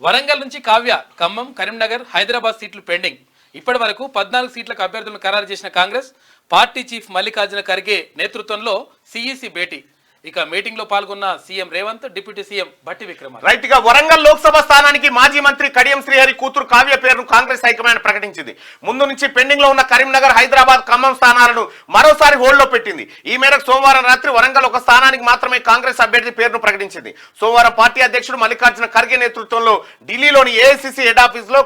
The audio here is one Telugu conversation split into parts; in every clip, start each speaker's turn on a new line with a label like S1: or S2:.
S1: వరంగల్ నుంచి కావ్య, ఖమ్మం, కరీంనగర్, హైదరాబాద్ సీట్లు పెండింగ్. ఇప్పటి వరకు 14 సీట్లకు అభ్యర్థులను ఖరారు చేసిన కాంగ్రెస్ పార్టీ చీఫ్ మల్లికార్జున ఖర్గే నేతృత్వంలో సిఈసి భేటీ. ఇక మీటింగ్ లో పాల్గొన్న CM Revanth, deputy CM Bhatti Vikramarka.
S2: Right గా వరంగల్ లోక్సభ స్థానానికి మాజీ మంత్రి కడియం శ్రీహరి కూతురు కావ్య పేరును కాంగ్రెస్ హైకమాండ్ ప్రకటించింది. ముందు నుంచి పెండింగ్ లో ఉన్న కరీంనగర్, హైదరాబాద్, ఖమ్మం స్థానాలను మరోసారి హోల్డ్ లో పెట్టింది. ఈ మేరకు సోమవారం రాత్రి వరంగల్ ఒక స్థానానికి మాత్రమే కాంగ్రెస్ అభ్యర్థి పేరును ప్రకటించింది. సోమవారం పార్టీ అధ్యక్షుడు మల్లికార్జున ఖర్గే నేతృత్వంలో ఢిల్లీలోని ఏఐసిసి హెడ్ ఆఫీస్ లో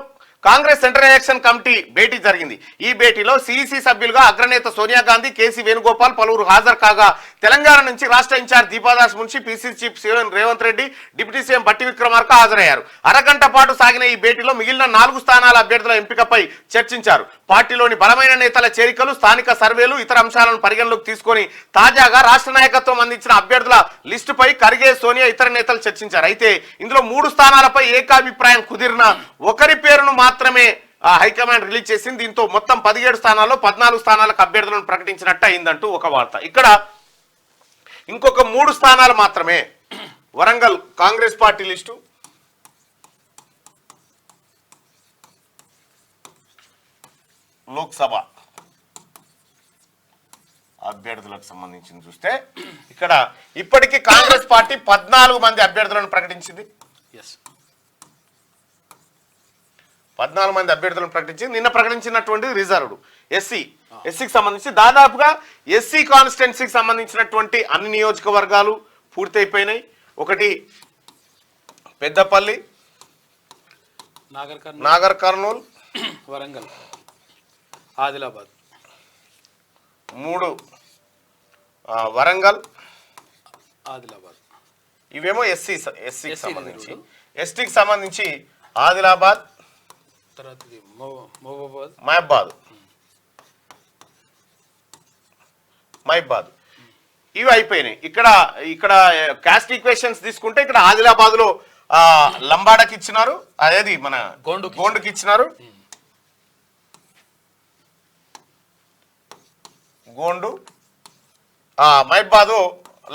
S2: కాంగ్రెస్ సెంట్రల్ ఎలక్షన్ కమిటీ భేటీ జరిగింది. ఈ భేటీలో సిఇసి సభ్యులుగా అగ్రనేత సోనియా గాంధీ, కేసీ వేణుగోపాల్ పలువురు హాజరు కాగా తెలంగాణ నుంచి రాష్ట్ర incharge Deepa Das Munshi, PCC chief CM Revanth Reddy, deputy CM Bhatti Vikramarka హాజరయ్యారు. అరగంట పాటు సాగిన ఈ భేటీలో మిగిలిన 4 స్థానాల అభ్యర్థుల ఎంపికపై చర్చించారు. పార్టీలోని బలమైన నేతల చేరికలు, స్థానిక సర్వేలు, ఇతర అంశాలను పరిగణలోకి తీసుకొని తాజాగా రాష్ట్ర నాయకత్వం అందించిన అభ్యర్థుల లిస్టుపై ఖర్గే, సోనియా, ఇతర నేతలు చర్చించారు. అయితే ఇందులో 3 స్థానాలపై ఏకాభిప్రాయం కుదిరిన ఒకరి పేరును మాత్రమే హైకమాండ్ రిలీజ్ చేసింది. దీంతో మొత్తం 17 స్థానాల్లో 14 స్థానాలకు అభ్యర్థులను ప్రకటించినట్టు అయిందంటూ ఒక వార్త. ఇక్కడ ఇంకొక 3 స్థానాలు మాత్రమే. వరంగల్ కాంగ్రెస్ పార్టీ లిస్టు, లోక్సభ అభ్యర్థులకు సంబంధించి చూస్తే ఇక్కడ ఇప్పటికీ కాంగ్రెస్ పార్టీ 14 మంది అభ్యర్థులను ప్రకటించింది. 14 మంది అభ్యర్థులను ప్రకటించింది. నిన్న ప్రకటించినటువంటి రిజర్వ్డ్ ఎస్సీకి సంబంధించి దాదాపుగా ఎస్సీ కాన్స్టిట్యున్సీకి సంబంధించినటువంటి అన్ని నియోజకవర్గాలు పూర్తయిపోయినాయి. ఒకటి పెద్దపల్లి, నాగర్ కర్నూల్,
S1: వరంగల్, ఆదిలాబాద్.
S2: 3 వరంగల్,
S1: ఆదిలాబాద్.
S2: ఇవేమో ఎస్సీకి సంబంధించి. ఎస్టీకి సంబంధించి ఆదిలాబాద్, మహబాద్ ఇవి అయిపోయినాయి. ఇక్కడ కాస్ట్ ఈక్వేషన్స్ తీసుకుంటే ఇక్కడ ఆదిలాబాద్ లో లంబాడకి ఇచ్చినారు, అదేది మన గోండుకి ఇచ్చినారు. గోండు, మహబాద్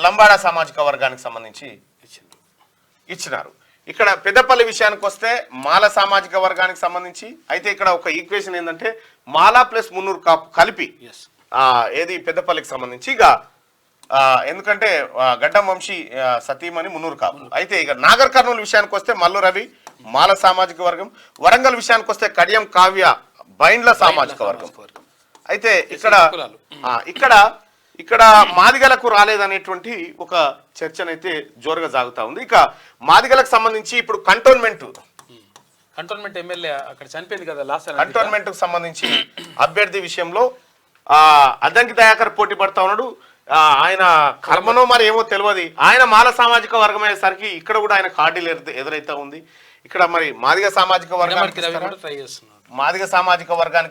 S2: లంబాడా సామాజిక వర్గానికి సంబంధించి ఇచ్చినారు. ఇక్కడ పెద్దపల్లి విషయానికి వస్తే మాల సామాజిక వర్గానికి సంబంధించి. అయితే ఇక్కడ ఒక ఈక్వేషన్ ఏంటంటే మాలా ప్లస్ మున్నూరు కాపు కలిపి ఏది పెద్దపల్లికి సంబంధించి. ఇక ఎందుకంటే గడ్డం వంశీ సతీమణి మున్నూరు కాపు. అయితే ఇక నాగర్ కర్నూలు విషయానికి వస్తే మల్లు రవి మాల సామాజిక వర్గం. వరంగల్ విషయానికి వస్తే కడియం కావ్య బైండ్ల సామాజిక వర్గం. అయితే ఇక్కడ మాదిగలకు రాలేదనేటువంటి ఒక చర్చనైతే జోరుగా సాగుతా ఉంది. ఇక మాదిగలకు సంబంధించి ఇప్పుడు
S1: కంటోన్మెంట్ ఎమ్మెల్యే అక్కడ చనిపోయింది కదా లాస్ట్.
S2: కంటోన్మెంట్ కు సంబంధించి అభ్యర్థి విషయంలో అద్దంకి దయాకర్ పోటీ పడతా ఉన్నాడు. ఆయన కర్మనో మరి ఏమో తెలియదు. ఆయన మాల సామాజిక వర్గం అయ్యేసరికి ఇక్కడ కూడా ఆయన కార్డీలు ఎదురైతే ఉంది. ఇక్కడ మరి మాదిగ సామాజిక వర్గానికి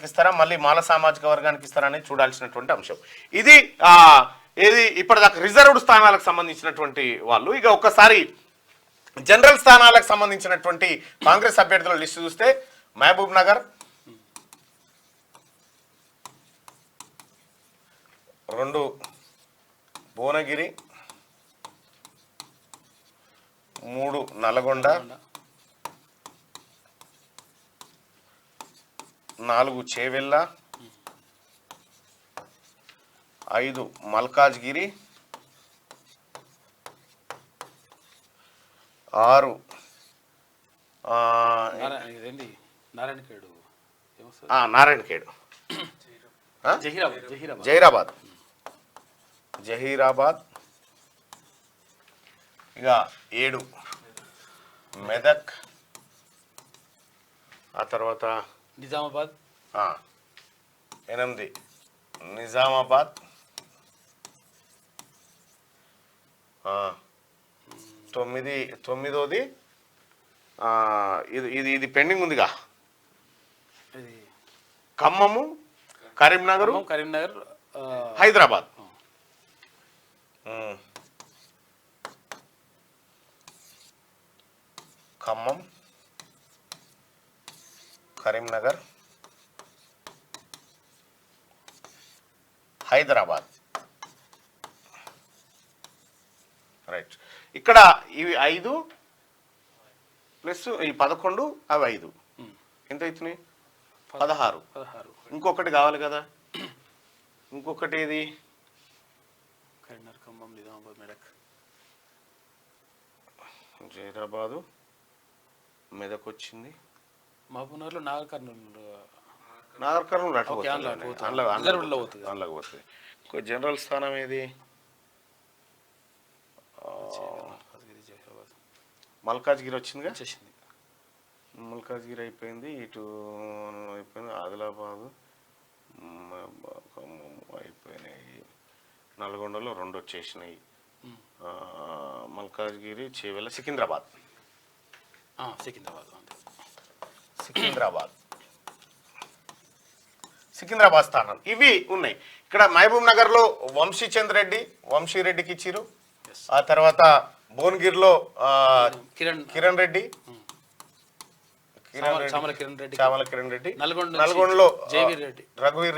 S2: ఇస్తారా, మళ్ళీ మాల సామాజిక వర్గానికి ఇస్తారా అనేది చూడాల్సినటువంటి అంశం. ఇది ఇప్పటిదాకా రిజర్వ్డ్ స్థానాలకు సంబంధించినటువంటి వాళ్ళు. ఇక ఒక్కసారి జనరల్ స్థానాలకు సంబంధించినటువంటి కాంగ్రెస్ అభ్యర్థుల లిస్టు చూస్తే మహబూబ్ నగర్, 2 భువనగిరి, 3 నల్గొండ, 4 చేవెళ్ళ, 5 మల్కాజ్గిరి, 6 నారాయణఖేడ్, జహీరాబాద్. ఇక 7 మెదక్, ఆ తర్వాత
S1: నిజామాబాద్,
S2: 8 నిజామాబాద్, 9ది ఇది పెండింగ్ ఉందిగా, ఖమ్మము, కరీంనగర్, హైదరాబాద్. ఖమ్మం, కరీంనగర్, హైదరాబాద్. రైట్. ఇక్కడ ఇవి 5 ప్లస్ ఈ 11 అవి 5 ఎంత అవుతున్నాయి 16. ఇంకొకటి కావాలి కదా, ఇంకొకటి ఏది
S1: కరీంనగర్, ఖమ్మం, నిజామాబాద్, మెదక్,
S2: జైరాబాదు, మెదక్ వచ్చింది,
S1: మహబూబ్నగర్లో నాగర్ కర్నూలు
S2: నాగర్కర్నూలు
S1: పోతుంది.
S2: ఇంకో జనరల్ స్థానం ఏది మల్కాజ్గిరి వచ్చిందిగా,
S1: వచ్చేసింది.
S2: మల్కాజ్గిరి అయిపోయింది, ఇటు అయిపోయింది, ఆదిలాబాదు అయిపోయినాయి, నల్గొండలో 2 వచ్చేసినాయి, మల్కాజ్గిరి, చేవెళ్ళ, సికింద్రాబాద్ సికింద్రాబాద్ స్థానాలు ఇవి ఉన్నాయి. ఇక్కడ మహబూబ్ నగర్ లో వంశీరెడ్డికి ఇచ్చిరు. ఆ తర్వాత భువనగిరిలో కిరణ్ రెడ్డి, చామల కిరణ్ రెడ్డి, నల్గొండలో రఘువీర్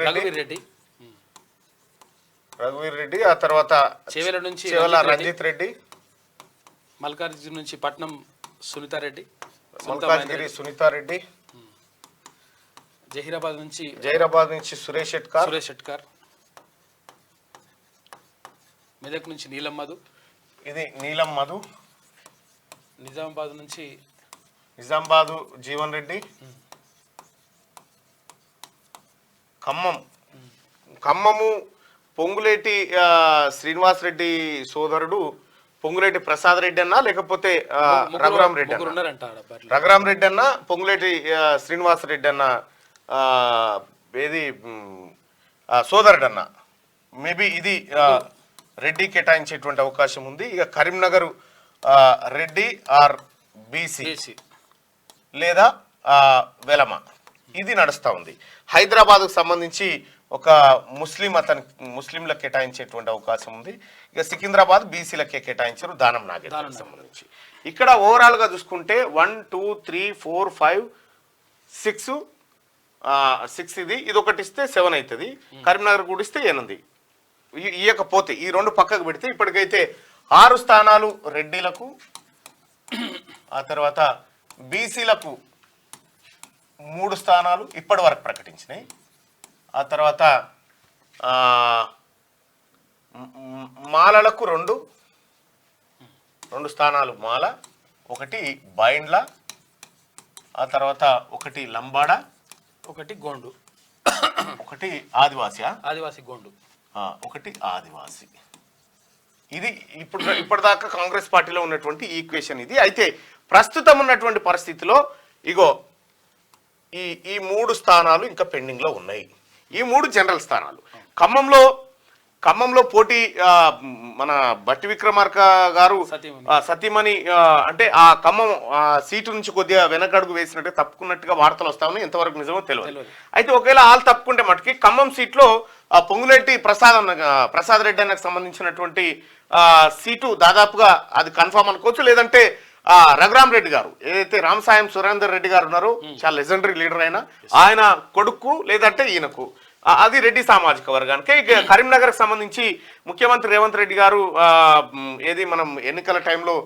S2: రెడ్డి, ఆ తర్వాత చేవెళ్ళ రంజిత్ రెడ్డి,
S1: మల్కాజ్గిరి నుంచి పట్నం సునీతారెడ్డి,
S2: సునీతారెడ్డి,
S1: జహీరాబాద్
S2: నుంచి సురేష్ షెట్కార్,
S1: మెదక్ నుంచి నీలం మధు,
S2: ఇది నీలం మధు,
S1: నిజామాబాద్
S2: జీవన్ రెడ్డి, ఖమ్మము పొంగులేటి శ్రీనివాస్ రెడ్డి సోదరుడు పొంగులేటి ప్రసాద్ రెడ్డి అన్న, లేకపోతే రఘురామ్ రెడ్డి అన్న, పొంగులేటి శ్రీనివాస్ రెడ్డి అన్న ఏది సోదరుడు అన్న, మేబీ ఇది రెడ్డి కేటాయించేటువంటి అవకాశం ఉంది. ఇక కరీంనగర్ రెడ్డి ఆర్ బీసీ లేదా వెలమ ఇది నడుస్తూ ఉంది. హైదరాబాద్కు సంబంధించి ఒక ముస్లింలకు కేటాయించేటువంటి అవకాశం ఉంది. ఇక సికింద్రాబాద్ బీసీలకే కేటాయించారు, దానం నాగేంద్రకు సంబంధించి. ఇక్కడ ఓవరాల్గా చూసుకుంటే 1 2 3 4 5 6 ఇది ఒకటి ఇస్తే 7 అవుతుంది. కరీంనగర్ కూడా ఇస్తే 8. ఇయ్యకపోతే ఈ 2 పక్కకు పెడితే ఇప్పటికైతే 6 స్థానాలు రెడ్డిలకు, ఆ తర్వాత బీసీలకు 3 స్థానాలు ఇప్పటి వరకు ప్రకటించినాయి. ఆ తర్వాత మాలలకు 2 స్థానాలు మాల, 1 బైండ్ల, ఆ తర్వాత 1 లంబాడ,
S1: 1 గోండు,
S2: 1 ఆదివాసి
S1: గోండు,
S2: 1 ఆదివాసి. ఇది ఇప్పటిదాకా కాంగ్రెస్ పార్టీలో ఉన్నటువంటి ఈక్వేషన్ ఇది. అయితే ప్రస్తుతం ఉన్నటువంటి పరిస్థితిలో ఇగో ఈ 3 స్థానాలు ఇంకా పెండింగ్ లో ఉన్నాయి. ఈ 3 జనరల్ స్థానాలు. ఖమ్మంలో పోటీ మన బట్టి విక్రమార్క గారు సతీమణి అంటే ఆ ఖమ్మం సీటు నుంచి కొద్దిగా వెనకడుగు వేసినట్టు తప్పుకున్నట్టుగా వార్తలు వస్తా ఉన్నాయి. ఎంతవరకు నిజమో తెలియదు. అయితే ఒకవేళ వాళ్ళు తప్పుకుంటే మటుకి ఖమ్మం సీట్లో పొంగులేటి ప్రసాద్ రెడ్డి అన్నకు సంబంధించినటువంటి సీటు దాదాపుగా అది కన్ఫామ్ అనుకోవచ్చు. లేదంటే రఘురామ్ రెడ్డి గారు ఏదైతే రామసాయం సురేందర్ రెడ్డి గారు ఉన్నారో, చాలా లెజెండరీ లీడర్ ఆయన కొడుకు లేదంటే ఈయనకు అది రెడ్డి సామాజిక వర్గానికి. ఇక కరీంనగర్ సంబంధించి ముఖ్యమంత్రి రేవంత్ రెడ్డి గారు ఏది మనం ఎన్నికల టైంలో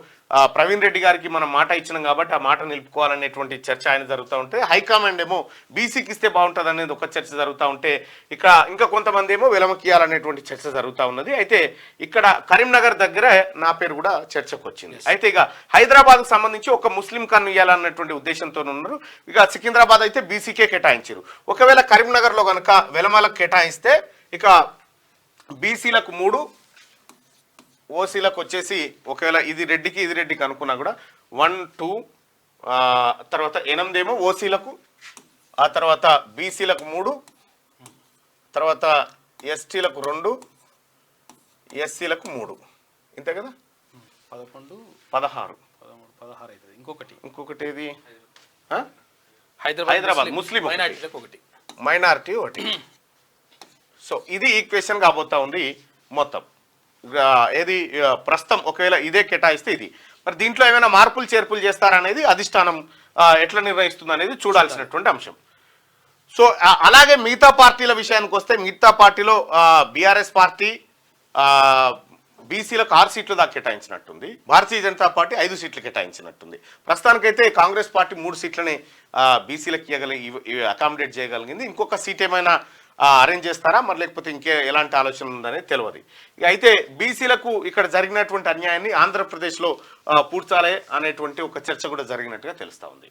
S2: ప్రవీణ్ రెడ్డి గారికి మనం మాట ఇచ్చినాం కాబట్టి ఆ మాట నిలుపుకోవాలనేటువంటి చర్చ ఆయన జరుగుతూ ఉంటే, హైకమాండ్ ఏమో బీసీకి ఇస్తే బాగుంటుంది అనేది ఒక చర్చ జరుగుతూ ఉంటే, ఇక్కడ ఇంకా కొంతమంది ఏమో వెలమకియాలనేటువంటి చర్చ జరుగుతూ ఉన్నది. అయితే ఇక్కడ కరీంనగర్ దగ్గర నా పేరు కూడా చర్చకు వచ్చింది. అయితే ఇక హైదరాబాద్కు సంబంధించి ఒక ముస్లిం కన్ను ఇవ్వాలన్నటువంటి ఉద్దేశంతో ఉన్నారు. ఇక సికింద్రాబాద్ అయితే బీసీకే కేటాయించారు. ఒకవేళ కరీంనగర్లో కనుక వెలమలకు కేటాయిస్తే ఇక బీసీలకు 3, ఓసీలకు వచ్చేసి ఒకవేళ ఇది రెడ్డికి అనుకున్నా కూడా 1 2 తర్వాత 8 ఏమో ఓసీలకు, ఆ తర్వాత బీసీలకు 3, తర్వాత ఎస్టీలకు 2, ఎస్సీలకు 3, ఇంతే కదా
S1: 11
S2: 16
S1: అవుతుంది.
S2: ఇంకొకటి ఏది
S1: హైదరాబాద్
S2: ముస్లిం
S1: మైనారిటీ
S2: 1. సో ఇది ఈక్వేషన్ కాబోతా ఉంది మొత్తం. ఏది ప్రస్తుతం ఒకవేళ ఇదే కేటాయిస్తే ఇది మరి దీంట్లో ఏమైనా మార్పులు చేర్పులు చేస్తారనేది అధిష్టానం ఎట్లా నిర్ణయిస్తుంది అనేది చూడాల్సినటువంటి అంశం. సో అలాగే మిగతా పార్టీల విషయానికి వస్తే మిగతా పార్టీలో బీఆర్ఎస్ పార్టీ బీసీలకు 6 సీట్లు దాకా కేటాయించినట్టుంది. భారతీయ జనతా పార్టీ 5 సీట్లు కేటాయించినట్టుంది. ప్రస్తుతానికైతే కాంగ్రెస్ పార్టీ 3 సీట్లని బీసీలకు అకామిడేట్ చేయగలిగింది. ఇంకొక సీట్ ఏమైనా అరేంజ్ చేస్తారా మరి లేకపోతే ఇంకే ఎలాంటి ఆలోచన ఉందనేది తెలియదు. అయితే బీసీలకు ఇక్కడ జరిగినటువంటి అన్యాయాన్ని ఆంధ్రప్రదేశ్లో పూడ్చాలి అనేటువంటి ఒక చర్చ కూడా జరిగినట్టుగా తెలుస్తా ఉంది.